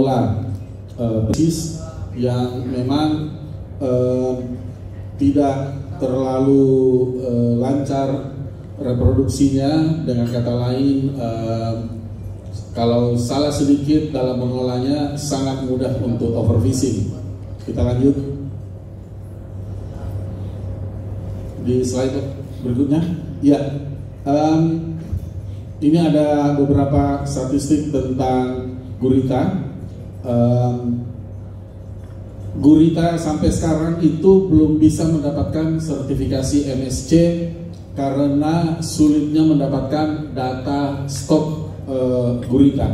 mengelola bisnis yang memang tidak terlalu lancar reproduksinya. Dengan kata lain, kalau salah sedikit dalam mengolahnya sangat mudah untuk overfishing. Kita lanjut di slide berikutnya. Ya, ini ada beberapa statistik tentang gurita. Gurita sampai sekarang itu belum bisa mendapatkan sertifikasi MSC karena sulitnya mendapatkan data stok gurita.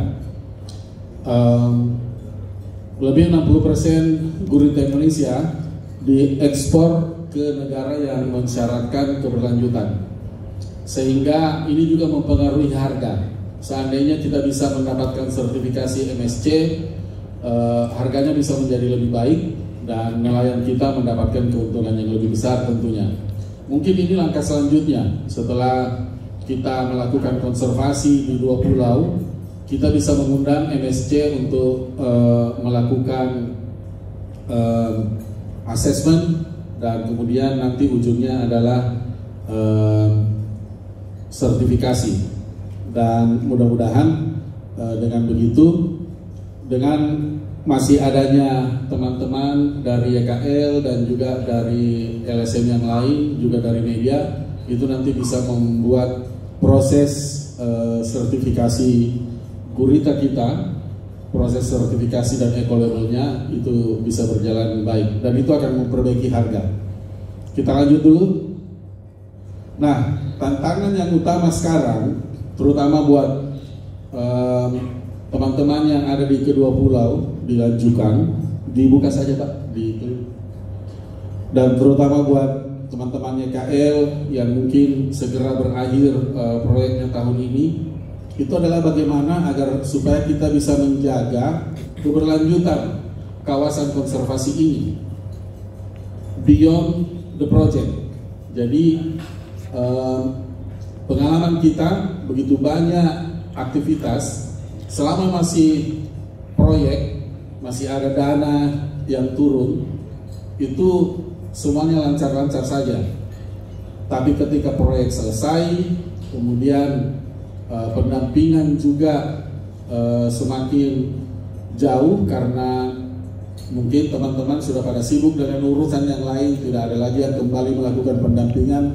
Lebih 60% gurita Indonesia diekspor ke negara yang mensyaratkan keberlanjutan, sehingga ini juga mempengaruhi harga. Seandainya tidak bisa mendapatkan sertifikasi MSC, harganya bisa menjadi lebih baik dan nelayan kita mendapatkan keuntungan yang lebih besar tentunya. Mungkin ini langkah selanjutnya. Setelah kita melakukan konservasi di 2 pulau, kita bisa mengundang MSC untuk melakukan assessment, dan kemudian nanti ujungnya adalah sertifikasi. Dan mudah-mudahan dengan begitu, dengan masih adanya teman-teman dari YKL dan juga dari LSM yang lain, juga dari media, itu nanti bisa membuat proses sertifikasi gurita kita, proses sertifikasi dan eco-labelnya itu bisa berjalan baik, dan itu akan memperbaiki harga. Kita lanjut dulu. Nah, tantangan yang utama sekarang, terutama buat teman-teman yang ada di kedua pulau, dilanjutkan, dibuka saja Pak, dan terutama buat teman-teman YKL yang mungkin segera berakhir proyeknya tahun ini, itu adalah bagaimana agar supaya kita bisa menjaga keberlanjutan kawasan konservasi ini beyond the project. Jadi pengalaman kita begitu banyak aktivitas selama masih proyek, masih ada dana yang turun, itu semuanya lancar-lancar saja. Tapi ketika proyek selesai, kemudian pendampingan juga semakin jauh karena mungkin teman-teman sudah pada sibuk dengan urusan yang lain, tidak ada lagi yang kembali melakukan pendampingan.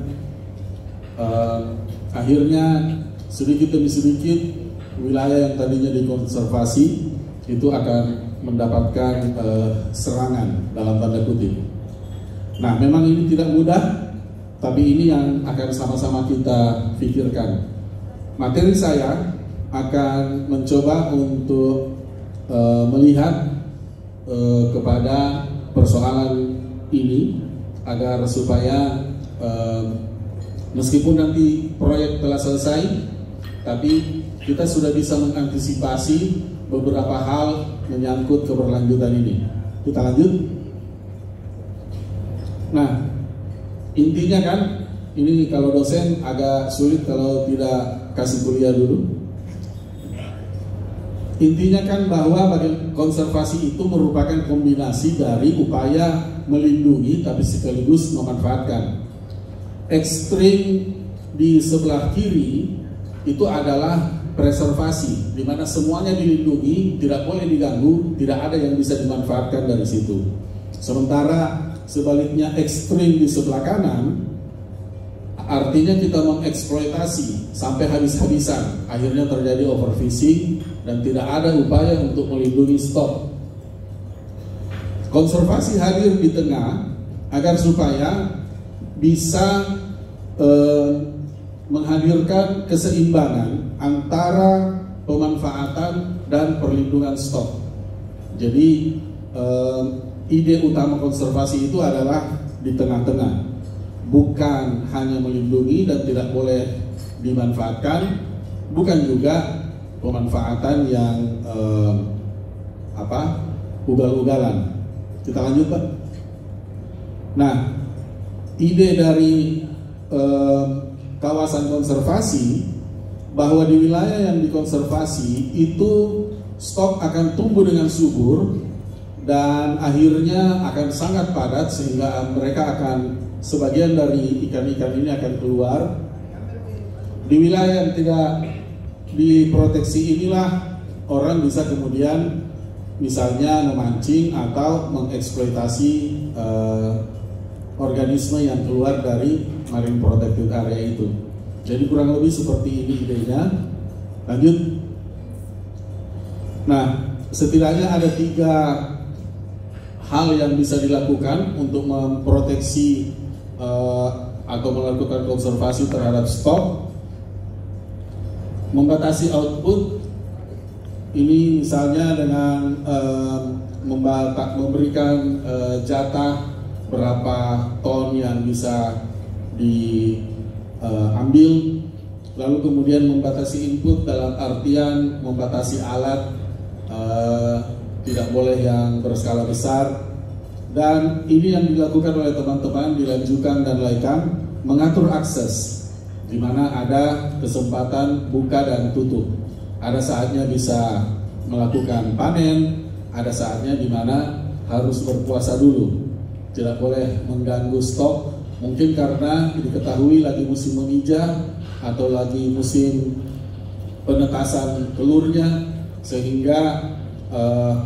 Akhirnya sedikit demi sedikit wilayah yang tadinya dikonservasi itu akan mendapatkan serangan dalam tanda kutip. Nah, memang ini tidak mudah, tapi ini yang akan sama-sama kita pikirkan. Materi saya akan mencoba untuk melihat kepada persoalan ini agar supaya meskipun nanti proyek telah selesai, tapi kita sudah bisa mengantisipasi beberapa hal menyangkut keberlanjutan ini. Kita lanjut. Nah, intinya kan, ini kalau dosen agak sulit kalau tidak kasih kuliah dulu. Intinya kan bahwa konservasi itu merupakan kombinasi dari upaya melindungi tapi sekaligus memanfaatkan. Ekstrim di sebelah kiri itu adalah preservasi, di mana semuanya dilindungi, tidak boleh diganggu, tidak ada yang bisa dimanfaatkan dari situ. Sementara sebaliknya ekstrim di sebelah kanan, artinya kita mengeksploitasi sampai habis-habisan, akhirnya terjadi overfishing dan tidak ada upaya untuk melindungi stok. Konservasi hadir di tengah agar supaya bisa menghadirkan keseimbangan antara pemanfaatan dan perlindungan stok. Jadi ide utama konservasi itu adalah di tengah-tengah, bukan hanya melindungi dan tidak boleh dimanfaatkan, bukan juga pemanfaatan yang ugal-ugalan. Kita lanjut Pak. Nah, ide dari kawasan konservasi bahwa di wilayah yang dikonservasi itu stok akan tumbuh dengan subur dan akhirnya akan sangat padat sehingga mereka akan, sebagian dari ikan-ikan ini akan keluar. Di wilayah yang tidak diproteksi inilah orang bisa kemudian misalnya memancing atau mengeksploitasi organisme yang keluar dari marine protected area itu. Jadi kurang lebih seperti ini idenya. Lanjut. Nah, setidaknya ada 3 hal yang bisa dilakukan untuk memproteksi atau melakukan konservasi terhadap stok. Membatasi output, ini misalnya dengan memberikan jatah berapa ton yang bisa diambil, lalu kemudian membatasi input dalam artian membatasi alat, tidak boleh yang berskala besar, dan ini yang dilakukan oleh teman-teman di Lanjukan dan Laikam, mengatur akses di mana ada kesempatan buka dan tutup. Ada saatnya bisa melakukan panen, ada saatnya di mana harus berpuasa dulu. Tidak boleh mengganggu stok, mungkin karena diketahui lagi musim memijah atau lagi musim penetasan telurnya, sehingga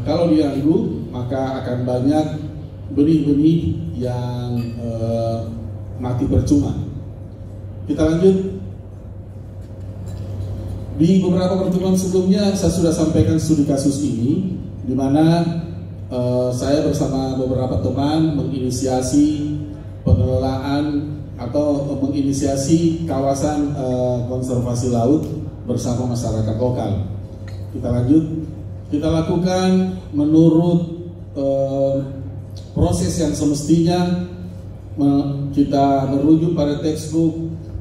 kalau diganggu maka akan banyak benih-benih yang mati percuma. Kita lanjut. Di beberapa pertemuan sebelumnya saya sudah sampaikan studi kasus ini, di mana saya bersama beberapa teman menginisiasi pengelolaan atau menginisiasi kawasan konservasi laut bersama masyarakat lokal. Kita lanjut. Kita lakukan menurut proses yang semestinya. Kita merujuk pada textbook,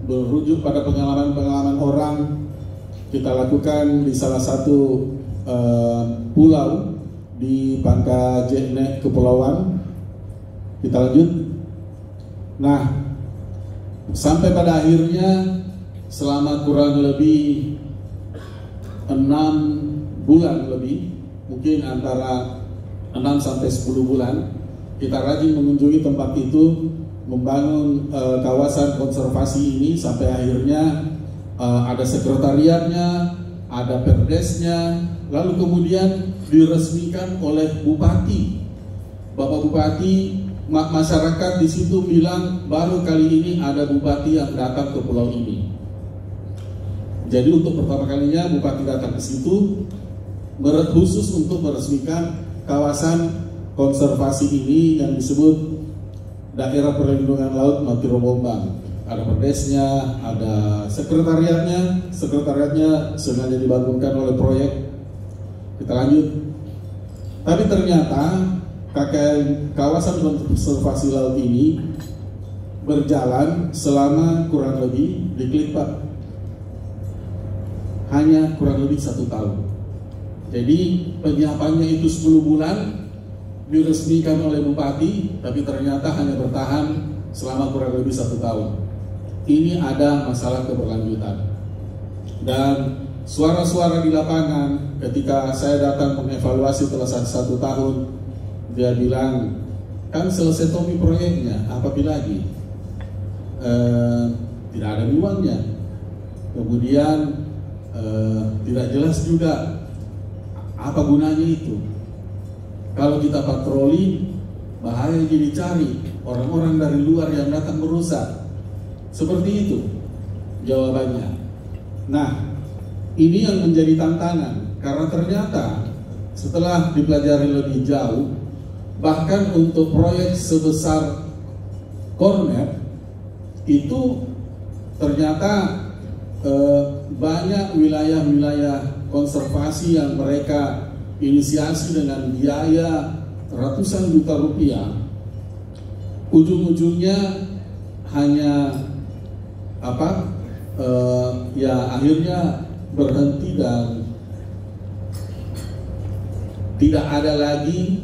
merujuk pada pengalaman-pengalaman orang. Kita lakukan di salah satu pulau di Pangka Jekne Kepulauan. Kita lanjut. Nah, sampai pada akhirnya selama kurang lebih 6 bulan lebih, mungkin antara 6 sampai 10 bulan, kita rajin mengunjungi tempat itu, membangun kawasan konservasi ini sampai akhirnya ada sekretariatnya, ada perdesnya, lalu kemudian diresmikan oleh bupati. Bapak Bupati, masyarakat di situ bilang baru kali ini ada bupati yang datang ke pulau ini. Jadi untuk pertama kalinya bupati datang ke situ khusus untuk meresmikan kawasan konservasi ini yang disebut Daerah Perlindungan Laut Matiro Bombang. Ada perdesnya, ada sekretariatnya sengaja dibangunkan oleh proyek. Kita lanjut. Tapi ternyata kawasan konservasi laut ini berjalan selama kurang lebih, diklik Pak, hanya kurang lebih 1 tahun. Jadi penyiapannya itu 10 bulan, diresmikan oleh bupati, tapi ternyata hanya bertahan selama kurang lebih 1 tahun. Ini ada masalah keberlanjutan. Dan suara-suara di lapangan ketika saya datang mengevaluasi setelah 1 tahun, dia bilang, kan selesai Tommy proyeknya, apabila lagi tidak ada uangnya. Kemudian tidak jelas juga apa gunanya itu. Kalau kita patroli, bahaya jadi cari orang-orang dari luar yang datang merusak. Seperti itu jawabannya. Nah, ini yang menjadi tantangan, karena ternyata setelah dipelajari lebih jauh, bahkan untuk proyek sebesar Kornet itu ternyata banyak wilayah-wilayah konservasi yang mereka inisiasi dengan biaya ratusan juta rupiah, ujung-ujungnya hanya akhirnya berhenti dan tidak ada lagi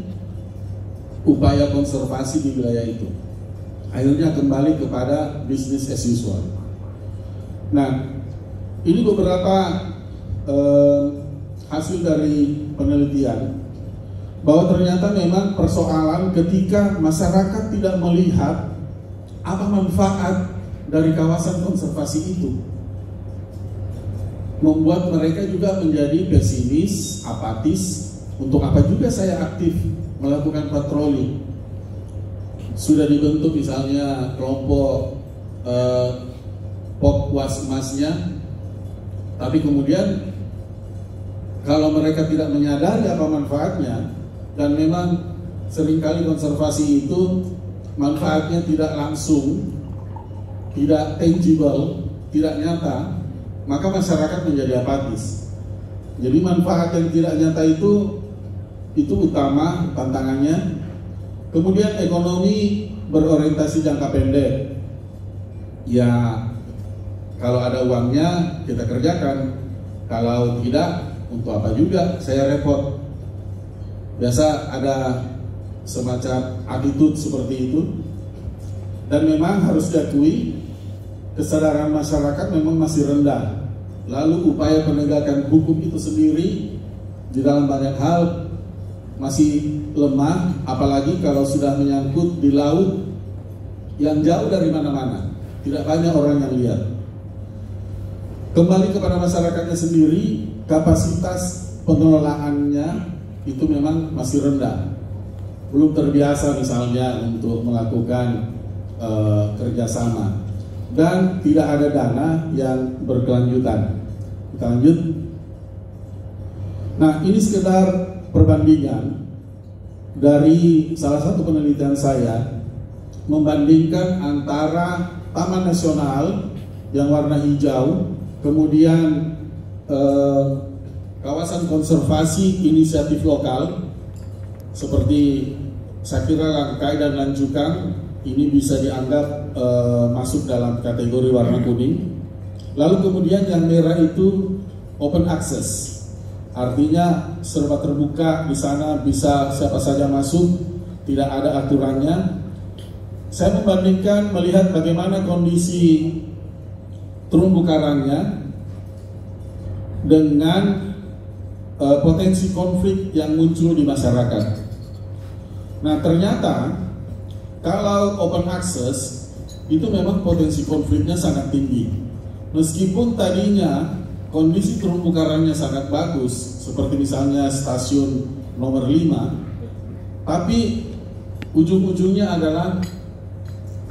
upaya konservasi di wilayah itu. Akhirnya kembali kepada business as usual. Nah, ini beberapa hasil dari penelitian bahwa ternyata memang persoalan ketika masyarakat tidak melihat apa manfaat dari kawasan konservasi itu, membuat mereka juga menjadi pesimis, apatis. Untuk apa juga saya aktif melakukan patroli? Sudah dibentuk misalnya kelompok Pokwasmasnya, tapi kemudian kalau mereka tidak menyadari apa manfaatnya, dan memang seringkali konservasi itu manfaatnya tidak langsung, tidak tangible, tidak nyata, maka masyarakat menjadi apatis. Jadi manfaat yang tidak nyata itu utama tantangannya. Kemudian ekonomi berorientasi jangka pendek. Ya, kalau ada uangnya kita kerjakan, kalau tidak, untuk apa juga saya repot. Biasa ada semacam attitude seperti itu. Dan memang harus diakui, kesadaran masyarakat memang masih rendah. Lalu upaya penegakan hukum itu sendiri di dalam banyak hal masih lemah, apalagi kalau sudah menyangkut di laut yang jauh dari mana-mana, tidak banyak orang yang lihat. Kembali kepada masyarakatnya sendiri, kapasitas pengelolaannya itu memang masih rendah, belum terbiasa misalnya untuk melakukan kerjasama, dan tidak ada dana yang berkelanjutan. Kita lanjut. Nah, ini sekedar perbandingan dari salah satu penelitian saya, membandingkan antara Taman Nasional yang warna hijau, kemudian kawasan konservasi inisiatif lokal seperti Sakira, Langkai, dan Lanjukang. Ini bisa dianggap masuk dalam kategori warna kuning. Lalu kemudian yang merah itu open access, artinya serba terbuka, di sana bisa siapa saja masuk, tidak ada aturannya. Saya membandingkan melihat bagaimana kondisi terumbu karangnya dengan potensi konflik yang muncul di masyarakat. Nah, ternyata kalau open access itu memang potensi konfliknya sangat tinggi. Meskipun tadinya kondisi terumbu karangnya sangat bagus, seperti misalnya stasiun nomor 5, tapi ujung-ujungnya adalah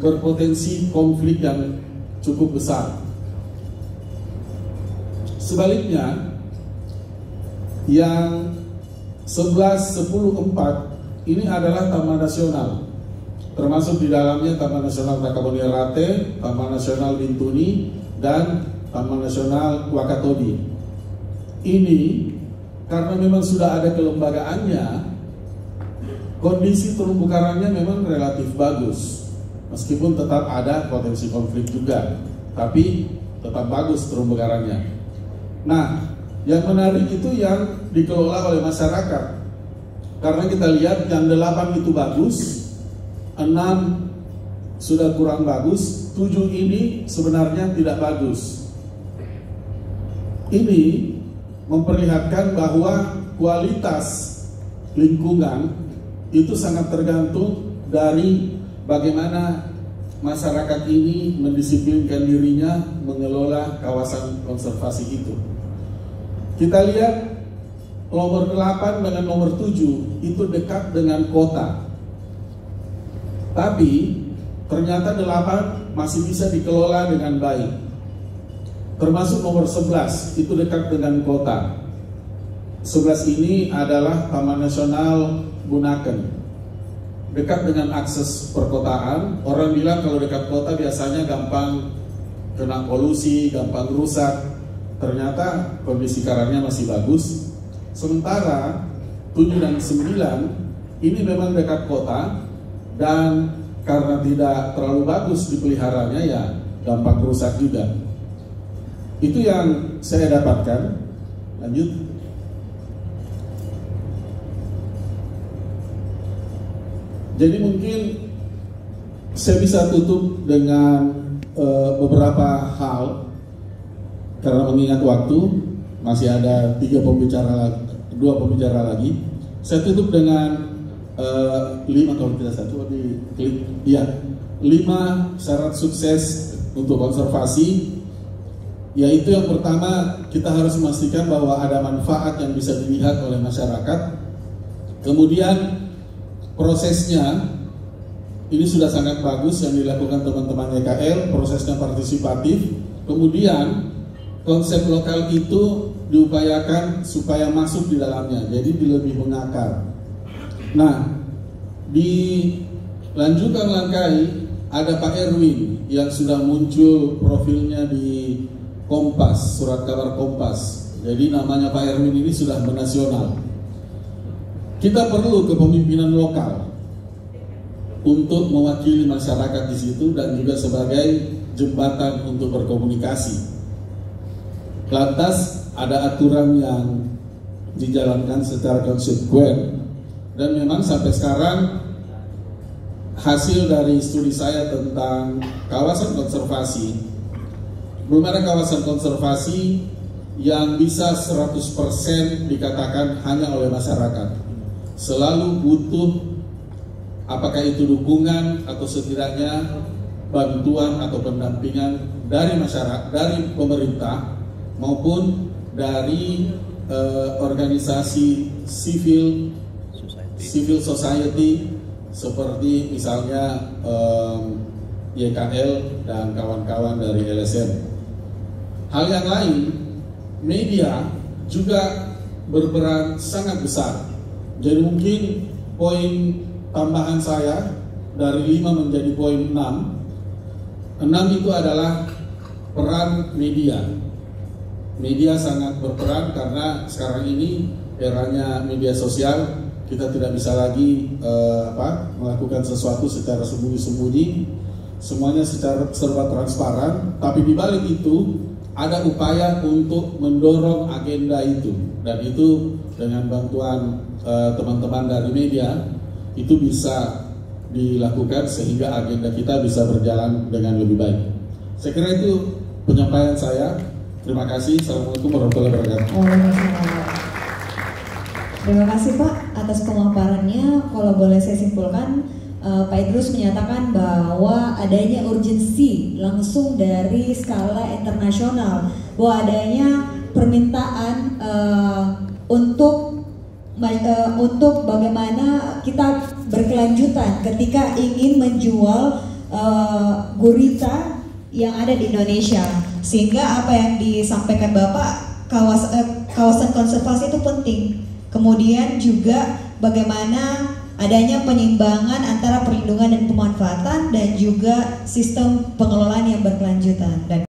berpotensi konflik yang cukup besar. Sebaliknya, yang 11.10.4 ini adalah Taman Nasional, termasuk di dalamnya Taman Nasional Takabonerate, Taman Nasional Bintuni, dan Taman Nasional Wakatobi. Ini karena memang sudah ada kelembagaannya, kondisi terumbu karangnya memang relatif bagus, meskipun tetap ada potensi konflik juga, tapi tetap bagus terumbu karangnya. Nah, yang menarik itu yang dikelola oleh masyarakat, karena kita lihat yang 8 itu bagus, 6 sudah kurang bagus, 7 ini sebenarnya tidak bagus. Ini memperlihatkan bahwa kualitas lingkungan itu sangat tergantung dari bagaimana masyarakat ini mendisiplinkan dirinya mengelola kawasan konservasi itu. Kita lihat nomor 8 dengan nomor 7 itu dekat dengan kota, tapi ternyata 8 masih bisa dikelola dengan baik. Termasuk nomor 11 itu dekat dengan kota. 11 ini adalah Taman Nasional Bunaken, dekat dengan akses perkotaan. Orang bilang kalau dekat kota biasanya gampang kena polusi, gampang rusak. Ternyata kondisi karangnya masih bagus. Sementara 7 dan 9 ini memang dekat kota, dan karena tidak terlalu bagus dipeliharanya, ya gampang rusak juga. Itu yang saya dapatkan. Lanjut. Jadi mungkin saya bisa tutup dengan beberapa hal, karena mengingat waktu, masih ada 3 pembicara 2 pembicara lagi. Saya tutup dengan 5 kalau tidak satu di klik, ya 5 syarat sukses untuk konservasi, yaitu yang pertama kita harus memastikan bahwa ada manfaat yang bisa dilihat oleh masyarakat. Kemudian prosesnya ini sudah sangat bagus yang dilakukan teman-teman YKL, prosesnya partisipatif. Kemudian konsep lokal itu diupayakan supaya masuk di dalamnya, jadi lebih mengakar. Nah, dilanjutkan langkai ada Pak Erwin yang sudah muncul profilnya di Kompas, surat kabar Kompas. Jadi namanya Pak Erwin ini sudah menasional. Kita perlu kepemimpinan lokal untuk mewakili masyarakat di situ dan juga sebagai jembatan untuk berkomunikasi. Lantas ada aturan yang dijalankan secara konsekuen, dan memang sampai sekarang hasil dari studi saya tentang kawasan konservasi, belum ada kawasan konservasi yang bisa 100% dikatakan hanya oleh masyarakat. Selalu butuh apakah itu dukungan atau setidaknya bantuan atau pendampingan dari masyarakat, dari pemerintah maupun dari organisasi civil society seperti misalnya YKL dan kawan-kawan dari LSM. Hal yang lain, media juga berperan sangat besar. Jadi mungkin poin tambahan saya dari 5 menjadi poin 6. 6 itu adalah peran media. Media sangat berperan karena sekarang ini eranya media sosial, kita tidak bisa lagi melakukan sesuatu secara sembunyi-sembunyi, semuanya secara serba transparan. Tapi di balik itu ada upaya untuk mendorong agenda itu, dan itu dengan bantuan teman-teman dari media itu bisa dilakukan sehingga agenda kita bisa berjalan dengan lebih baik. Saya kira itu penyampaian saya. Terima kasih. Assalamualaikum warahmatullahi wabarakatuh. Terima kasih Pak atas pemaparannya. Kalau boleh saya simpulkan, Pak Idrus menyatakan bahwa adanya urgensi langsung dari skala internasional, bahwa adanya permintaan untuk bagaimana kita berkelanjutan ketika ingin menjual gurita yang ada di Indonesia, sehingga apa yang disampaikan Bapak, kawasan konservasi itu penting. Kemudian juga bagaimana adanya penyimbangan antara perlindungan dan pemanfaatan, dan juga sistem pengelolaan yang berkelanjutan. Dan